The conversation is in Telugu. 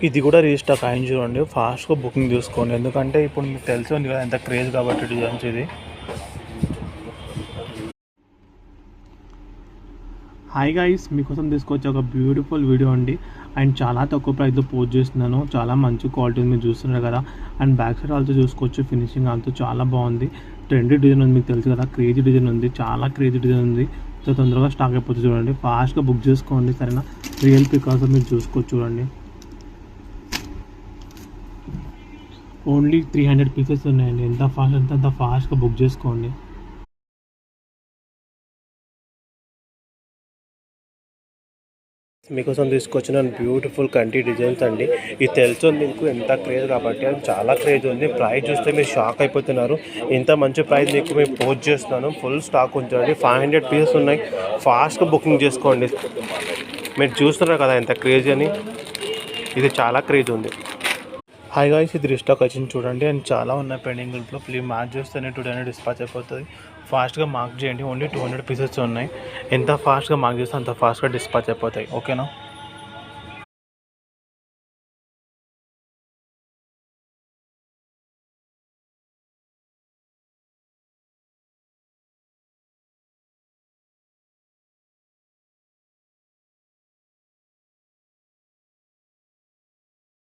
ఇది కూడా రీస్టాక్ అయింది చూడండి. ఫాస్ట్గా బుకింగ్ చూసుకోండి, ఎందుకంటే ఇప్పుడు మీకు తెలిసి ఉంది కదా ఎంత క్రేజ్ కాబట్టి డిజైన్స్ ఇది. హాయ్ గైస్, మీకోసం తీసుకొచ్చే ఒక బ్యూటిఫుల్ వీడియో అండి. అండ్ చాలా తక్కువ ప్రైస్లో పోస్ట్ చేస్తున్నాను, చాలా మంచి క్వాలిటీ మీరు చూస్తున్నారు కదా. అండ్ బ్యాక్ సైడ్ ఆల్సో చూసుకోవచ్చు, ఫినిషింగ్ ఆల్సో చాలా బాగుంది. ట్రెండీ డిజైన్ ఉంది, మీకు తెలుసు కదా, క్రేజీ డిజైన్ ఉంది, చాలా క్రేజీ డిజైన్ ఉంది. సో తొందరగా స్టాక్ అయిపోతుంది చూడండి, ఫాస్ట్గా బుక్ చేసుకోండి సరేనా. రియల్ పిక్ ఆల్సో మీరు చూసుకోవచ్చు చూడండి. ఓన్లీ 300 పీసెస్ ఉన్నాయండి, ఎంత ఫాస్ట్ అంత ఫాస్ట్గా బుక్ చేసుకోండి. మీకోసం తీసుకొచ్చిన బ్యూటిఫుల్ కంటి డిజైన్స్ అండి. ఇది తెలుసు మీకు ఎంత క్రేజ్ కాబట్టి, అది చాలా క్రేజ్ ఉంది. ప్రైస్ చూస్తే మీరు షాక్ అయిపోతున్నారు, ఇంత మంచి ప్రైస్ మీకు మేము పోస్ట్ చేస్తున్నాను. ఫుల్ స్టాక్ ఉంచండి, 500 పీసెస్ ఉన్నాయి, ఫాస్ట్గా బుకింగ్ చేసుకోండి. మీరు చూస్తున్నారు కదా ఎంత క్రేజ్ అని, ఇది చాలా క్రేజ్ ఉంది. హాయ్ గాయ్స్, ఇది రీస్టాక్ వచ్చింది చూడండి. అండ్ చాలా ఉన్నాయి పెండింగ్ గ్రూప్లో. ప్లీజ్ మార్క్ చేస్తేనే 2 డిస్పాచ్ అయిపోతుంది. ఫాస్ట్గా మార్క్ చేయండి, ఓన్లీ 200 పీసెస్ ఉన్నాయి. ఎంత ఫాస్ట్గా మార్క్ చేస్తే అంత ఫాస్ట్గా డిస్పాచ్ అయిపోతాయి, ఓకేనా.